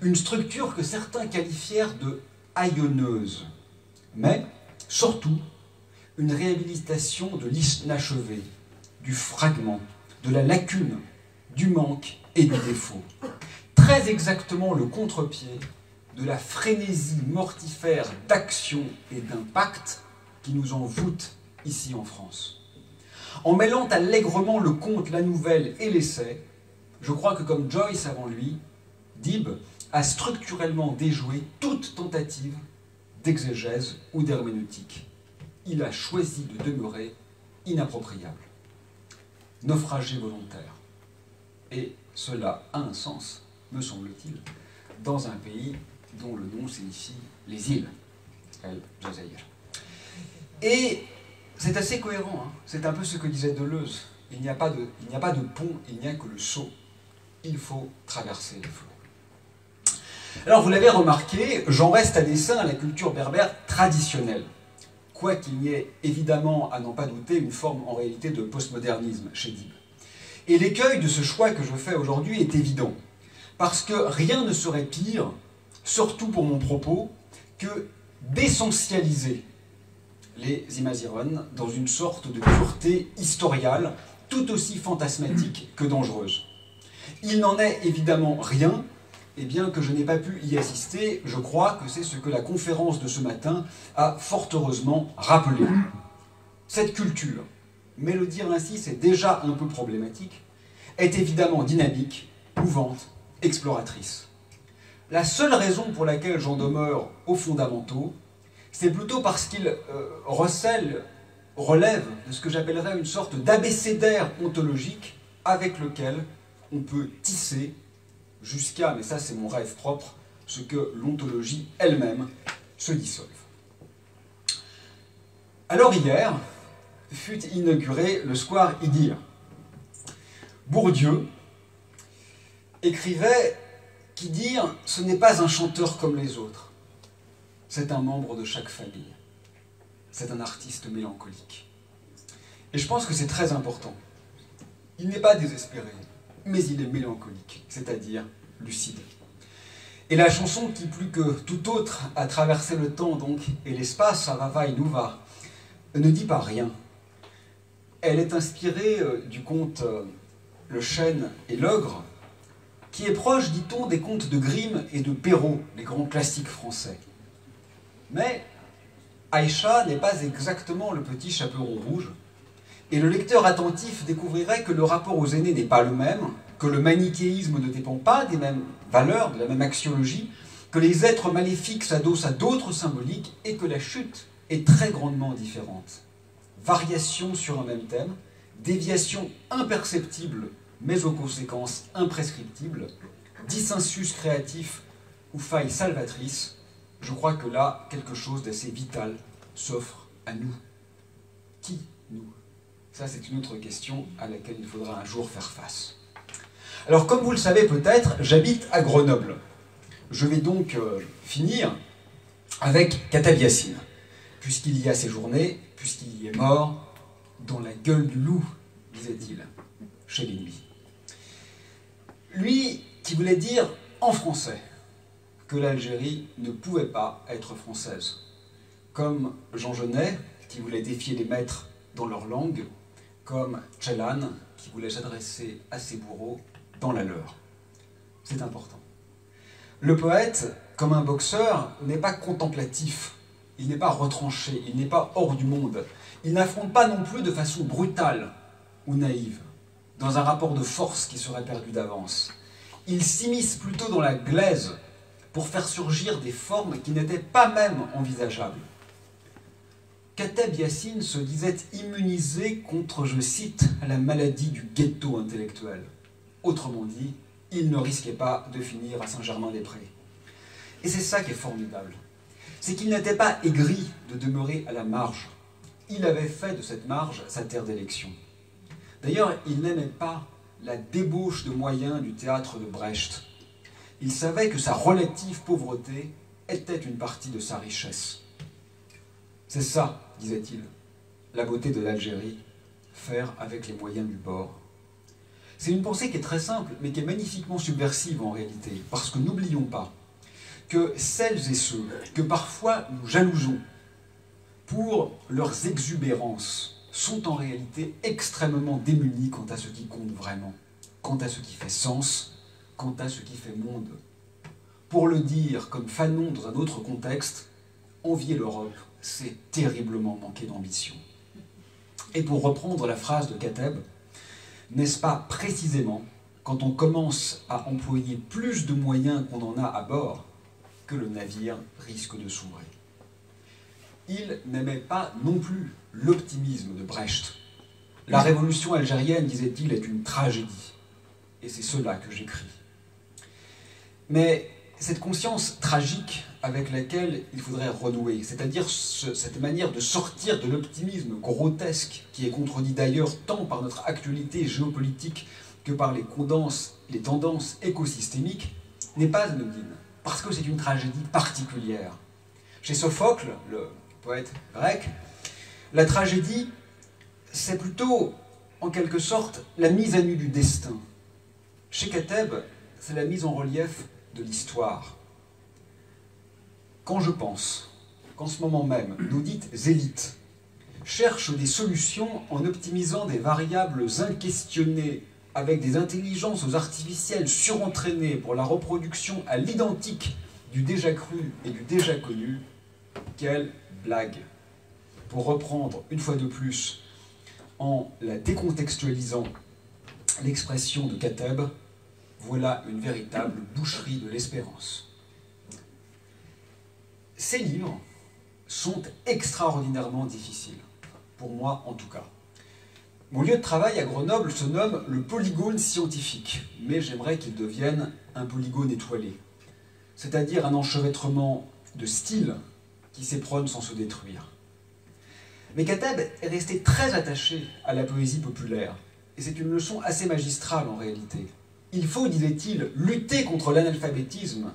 Une structure que certains qualifièrent de haillonneuse, mais surtout une réhabilitation de l'inachevé, du fragment, de la lacune, du manque et du défaut. Très exactement le contre-pied de la frénésie mortifère d'action et d'impact qui nous envoûte ici en France. En mêlant allègrement le conte, la nouvelle et l'essai, je crois que comme Joyce avant lui, Dib a structurellement déjoué toute tentative d'exégèse ou d'herméneutique. Il a choisi de demeurer inappropriable, naufragé volontaire. Et cela a un sens, me semble-t-il, dans un pays dont le nom signifie les îles, El Jazaïr. Et c'est assez cohérent, hein. C'est un peu ce que disait Deleuze. Il n'y a pas de pont, il n'y a que le seau. Il faut traverser les flots. Alors vous l'avez remarqué, j'en reste à dessein à la culture berbère traditionnelle. Quoiqu'il n'y ait évidemment, à n'en pas douter, une forme en réalité de postmodernisme chez Dib. Et l'écueil de ce choix que je fais aujourd'hui est évident. Parce que rien ne serait pire, surtout pour mon propos, que d'essentialiser les Imazirones dans une sorte de pureté historiale, tout aussi fantasmatique que dangereuse. Il n'en est évidemment rien, et bien que je n'ai pas pu y assister, je crois que c'est ce que la conférence de ce matin a fort heureusement rappelé. Cette culture, mais le dire ainsi c'est déjà un peu problématique, est évidemment dynamique, mouvante, exploratrice. La seule raison pour laquelle j'en demeure aux fondamentaux, c'est plutôt parce qu'il relève de ce que j'appellerais une sorte d'abécédaire ontologique avec lequel on peut tisser jusqu'à, mais ça c'est mon rêve propre, ce que l'ontologie elle-même se dissolve. Alors hier fut inauguré le square Idir. Bourdieu écrivait qu'Idir, ce n'est pas un chanteur comme les autres. C'est un membre de chaque famille. C'est un artiste mélancolique. Et je pense que c'est très important. Il n'est pas désespéré, mais il est mélancolique, c'est-à-dire lucide. Et la chanson qui, plus que tout autre, a traversé le temps donc, et l'espace, ça va et nous va, ne dit pas rien. Elle est inspirée du conte Le chêne et l'ogre, qui est proche, dit-on, des contes de Grimm et de Perrault, les grands classiques français. Mais Aïcha n'est pas exactement le petit chaperon rouge, et le lecteur attentif découvrirait que le rapport aux aînés n'est pas le même, que le manichéisme ne dépend pas des mêmes valeurs, de la même axiologie, que les êtres maléfiques s'adossent à d'autres symboliques et que la chute est très grandement différente. Variation sur un même thème, déviation imperceptible mais aux conséquences imprescriptibles, dissensus créatif ou faille salvatrice, je crois que là, quelque chose d'assez vital s'offre à nous. Qui, nous? Ça, c'est une autre question à laquelle il faudra un jour faire face. Alors, comme vous le savez peut-être, j'habite à Grenoble. Je vais donc finir avec Kateb Yassine, puisqu'il y a séjourné, puisqu'il y est mort, dans la gueule du loup, disait-il, chez les Nuits. Lui qui voulait dire en français que l'Algérie ne pouvait pas être française, comme Jean Genet qui voulait défier les maîtres dans leur langue, comme Tchellan qui voulait s'adresser à ses bourreaux dans la leur. C'est important. Le poète, comme un boxeur, n'est pas contemplatif, il n'est pas retranché, il n'est pas hors du monde, il n'affronte pas non plus de façon brutale ou naïve, dans un rapport de force qui serait perdu d'avance. Il s'immisce plutôt dans la glaise pour faire surgir des formes qui n'étaient pas même envisageables. Kateb Yassine se disait immunisé contre, je cite, la maladie du ghetto intellectuel. Autrement dit, il ne risquait pas de finir à Saint-Germain-des-Prés. Et c'est ça qui est formidable. C'est qu'il n'était pas aigri de demeurer à la marge. Il avait fait de cette marge sa terre d'élection. D'ailleurs, il n'aimait pas la débauche de moyens du théâtre de Brecht. Il savait que sa relative pauvreté était une partie de sa richesse. C'est ça, disait-il, la beauté de l'Algérie, faire avec les moyens du bord. C'est une pensée qui est très simple, mais qui est magnifiquement subversive en réalité, parce que n'oublions pas que celles et ceux que parfois nous jalousons pour leurs exubérances sont en réalité extrêmement démunis quant à ce qui compte vraiment, quant à ce qui fait sens, quant à ce qui fait monde. Pour le dire comme Fanon dans un autre contexte, envier l'Europe, c'est terriblement manquer d'ambition. Et pour reprendre la phrase de Kateb, n'est-ce pas précisément quand on commence à employer plus de moyens qu'on en a à bord que le navire risque de sombrer? Il n'aimait pas non plus l'optimisme de Brecht. La révolution algérienne, disait-il, est une tragédie. Et c'est cela que j'écris. Mais cette conscience tragique avec laquelle il faudrait renouer, c'est-à-dire cette manière de sortir de l'optimisme grotesque qui est contredit d'ailleurs tant par notre actualité géopolitique que par les tendances écosystémiques, n'est pas anodine, parce que c'est une tragédie particulière. Chez Sophocle, le poète grec, la tragédie, c'est plutôt, en quelque sorte, la mise à nu du destin. Chez Kateb, c'est la mise en relief de l'histoire. Quand je pense qu'en ce moment même, nos dites élites cherchent des solutions en optimisant des variables inquestionnées avec des intelligences artificielles surentraînées pour la reproduction à l'identique du déjà cru et du déjà connu, quelle blague! Pour reprendre une fois de plus, en la décontextualisant, l'expression de Kateb, voilà une véritable boucherie de l'espérance. Ces livres sont extraordinairement difficiles, pour moi en tout cas. Mon lieu de travail à Grenoble se nomme le polygone scientifique, mais j'aimerais qu'il devienne un polygone étoilé, c'est-à-dire un enchevêtrement de styles qui s'éprône sans se détruire. Mais Kateb est resté très attaché à la poésie populaire, et c'est une leçon assez magistrale en réalité. Il faut, disait-il, lutter contre l'analphabétisme,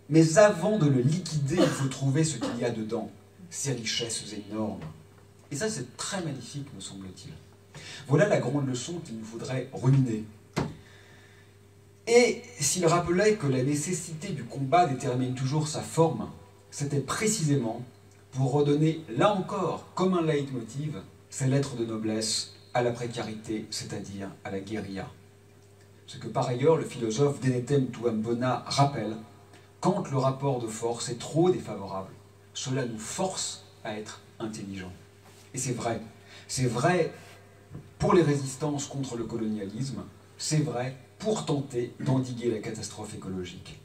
mais avant de le liquider, il faut trouver ce qu'il y a dedans, ces richesses énormes. Et ça, c'est très magnifique, me semble-t-il. Voilà la grande leçon qu'il nous faudrait ruminer. Et s'il rappelait que la nécessité du combat détermine toujours sa forme, c'était précisément pour redonner, là encore, comme un leitmotiv, ses lettres de noblesse à la précarité, c'est-à-dire à la guérilla. ce que par ailleurs le philosophe Denetem Tuambona rappelle, quand le rapport de force est trop défavorable, cela nous force à être intelligents. Et c'est vrai. C'est vrai pour les résistances contre le colonialisme, c'est vrai pour tenter d'endiguer la catastrophe écologique.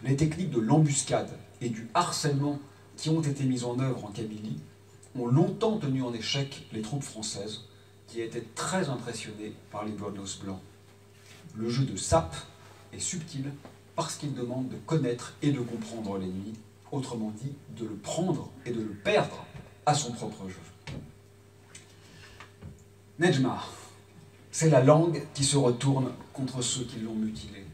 Les techniques de l'embuscade et du harcèlement qui ont été mises en œuvre en Kabylie ont longtemps tenu en échec les troupes françaises qui étaient très impressionnées par les bolos blancs. Le jeu de sape est subtil parce qu'il demande de connaître et de comprendre l'ennemi, autrement dit, de le prendre et de le perdre à son propre jeu. Nejma, c'est la langue qui se retourne contre ceux qui l'ont mutilée.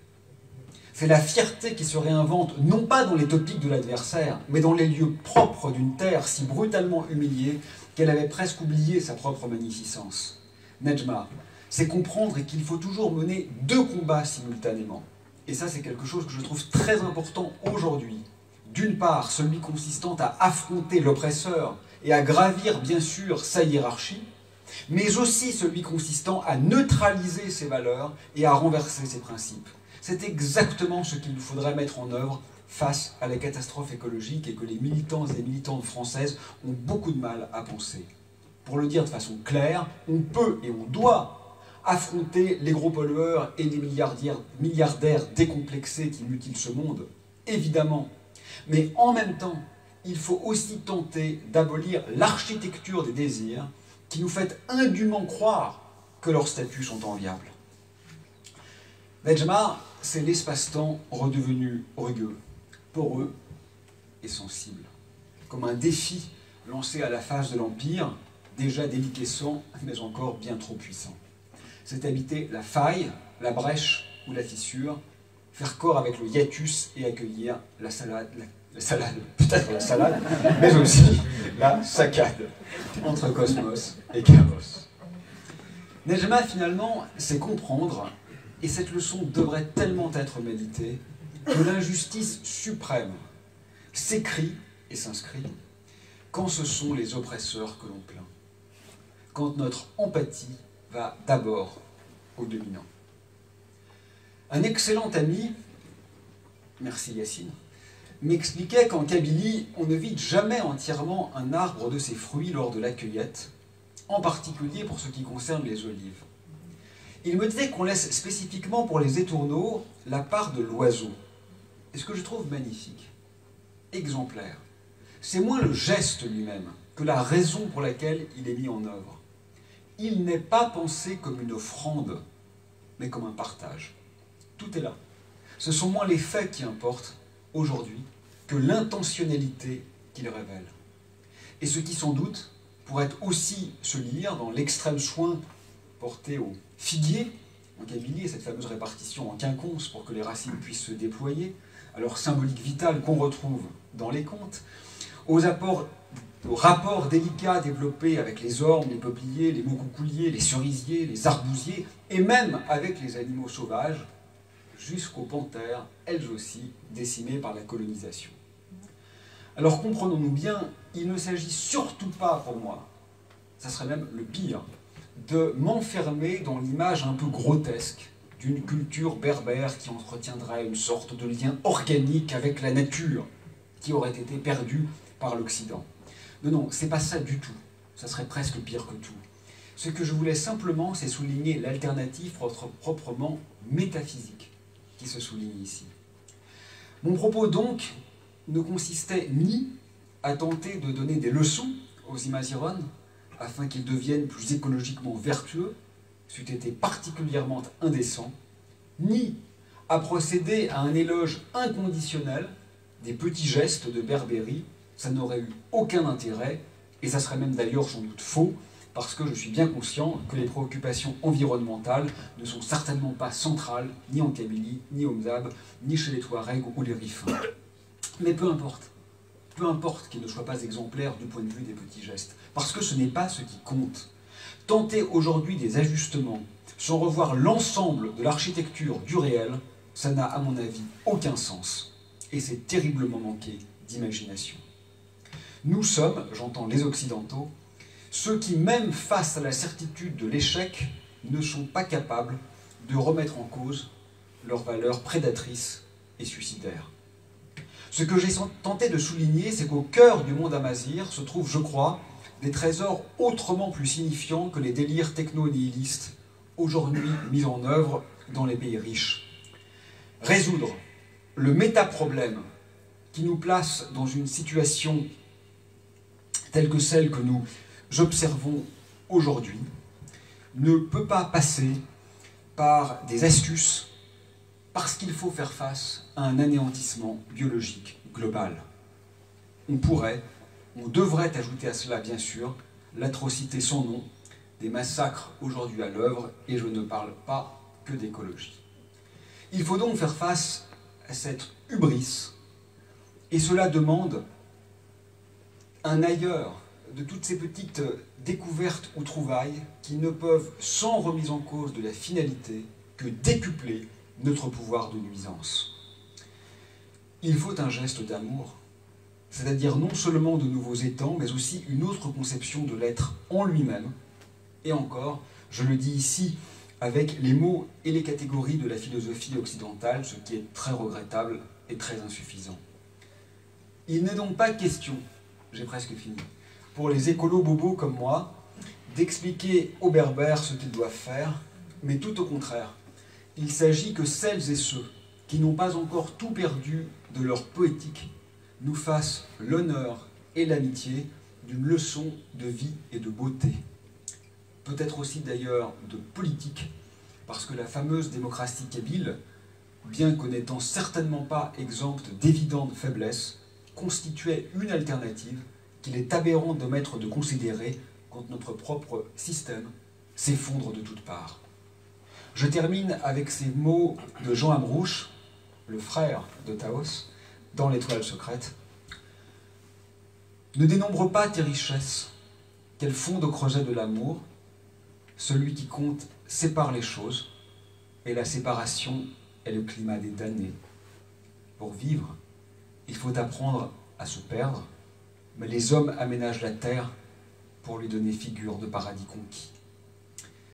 C'est la fierté qui se réinvente, non pas dans les topiques de l'adversaire, mais dans les lieux propres d'une terre si brutalement humiliée qu'elle avait presque oublié sa propre magnificence. Nejma, c'est comprendre qu'il faut toujours mener deux combats simultanément. Et ça, c'est quelque chose que je trouve très important aujourd'hui. D'une part, celui consistant à affronter l'oppresseur et à gravir, bien sûr, sa hiérarchie, mais aussi celui consistant à neutraliser ses valeurs et à renverser ses principes. C'est exactement ce qu'il nous faudrait mettre en œuvre face à la catastrophe écologique et que les militants et militantes françaises ont beaucoup de mal à penser. Pour le dire de façon claire, on peut et on doit affronter les gros pollueurs et les milliardaires décomplexés qui mutilent ce monde, évidemment. Mais en même temps, il faut aussi tenter d'abolir l'architecture des désirs qui nous fait indûment croire que leurs statuts sont enviables. Nejma, c'est l'espace-temps redevenu rugueux, poreux et sensible, comme un défi lancé à la face de l'Empire, déjà déliquescent, mais encore bien trop puissant. C'est habiter la faille, la brèche ou la fissure, faire corps avec le hiatus et accueillir la salade, peut-être la salade, mais aussi la saccade entre cosmos et chaos. Nejma, finalement, c'est comprendre, et cette leçon devrait tellement être méditée, que l'injustice suprême s'écrit et s'inscrit quand ce sont les oppresseurs que l'on plaint, quand notre empathie va d'abord au dominant. Un excellent ami, merci Yacine, m'expliquait qu'en Kabylie, on ne vide jamais entièrement un arbre de ses fruits lors de la cueillette, en particulier pour ce qui concerne les olives. Il me disait qu'on laisse spécifiquement pour les étourneaux la part de l'oiseau. Et ce que je trouve magnifique, exemplaire, c'est moins le geste lui-même que la raison pour laquelle il est mis en œuvre. Il n'est pas pensé comme une offrande, mais comme un partage. Tout est là. Ce sont moins les faits qui importent aujourd'hui que l'intentionnalité qu'il révèle. Et ce qui sans doute pourrait aussi se lire dans l'extrême soin porté au figuier, en Kabylie, cette fameuse répartition en quinconces pour que les racines puissent se déployer, à leur symbolique vitale qu'on retrouve dans les contes, aux rapports délicats développés avec les ormes, les peupliers, les montcoucouliers, les cerisiers, les arbousiers, et même avec les animaux sauvages, jusqu'aux panthères, elles aussi décimées par la colonisation. Alors comprenons-nous bien, il ne s'agit surtout pas pour moi, ça serait même le pire, de m'enfermer dans l'image un peu grotesque d'une culture berbère qui entretiendrait une sorte de lien organique avec la nature qui aurait été perdue par l'Occident. Non, c'est pas ça du tout. Ça serait presque pire que tout. Ce que je voulais simplement, c'est souligner l'alternative proprement métaphysique qui se souligne ici. Mon propos donc ne consistait ni à tenter de donner des leçons aux Imazirones afin qu'ils deviennent plus écologiquement vertueux, c'eût été particulièrement indécent, ni à procéder à un éloge inconditionnel des petits gestes de berbérie, ça n'aurait eu aucun intérêt, et ça serait même d'ailleurs sans doute faux, parce que je suis bien conscient que les préoccupations environnementales ne sont certainement pas centrales, ni en Kabylie, ni au Mzab, ni chez les Touaregs ou les Rifins. Mais peu importe qu'ils ne soient pas exemplaires du point de vue des petits gestes, parce que ce n'est pas ce qui compte. Tenter aujourd'hui des ajustements sans revoir l'ensemble de l'architecture du réel, ça n'a à mon avis aucun sens, et c'est terriblement manqué d'imagination. Nous sommes, j'entends les Occidentaux, ceux qui, même face à la certitude de l'échec, ne sont pas capables de remettre en cause leurs valeurs prédatrices et suicidaires. Ce que j'ai tenté de souligner, c'est qu'au cœur du monde amazigh se trouvent, je crois, des trésors autrement plus signifiants que les délires techno-nihilistes aujourd'hui mis en œuvre dans les pays riches. Résoudre le méta-problème qui nous place dans une situation telle que celle que nous observons aujourd'hui ne peut pas passer par des astuces, parce qu'il faut faire face à un anéantissement biologique global. On pourrait, on devrait ajouter à cela, bien sûr, l'atrocité sans nom des massacres aujourd'hui à l'œuvre, et je ne parle pas que d'écologie. Il faut donc faire face à cette hubris, et cela demande un ailleurs de toutes ces petites découvertes ou trouvailles qui ne peuvent, sans remise en cause de la finalité, que décupler notre pouvoir de nuisance. Il faut un geste d'amour, c'est-à-dire non seulement de nouveaux étangs, mais aussi une autre conception de l'être en lui-même. Et encore, je le dis ici avec les mots et les catégories de la philosophie occidentale, ce qui est très regrettable et très insuffisant. Il n'est donc pas question, j'ai presque fini, pour les écolos bobos comme moi, d'expliquer aux berbères ce qu'ils doivent faire, mais tout au contraire. Il s'agit que celles et ceux qui n'ont pas encore tout perdu de leur poétique nous fassent l'honneur et l'amitié d'une leçon de vie et de beauté. Peut-être aussi d'ailleurs de politique, parce que la fameuse démocratie kabyle, bien qu'en n'étant certainement pas exempte d'évidentes faiblesses, constituait une alternative qu'il est aberrant de considérer quand notre propre système s'effondre de toutes parts. Je termine avec ces mots de Jean Amrouche, le frère de Taos, dans l'Étoile secrète. Ne dénombre pas tes richesses, qu'elles fondent au creuset de l'amour. Celui qui compte sépare les choses, et la séparation est le climat des damnés. Pour vivre, il faut apprendre à se perdre, mais les hommes aménagent la terre pour lui donner figure de paradis conquis.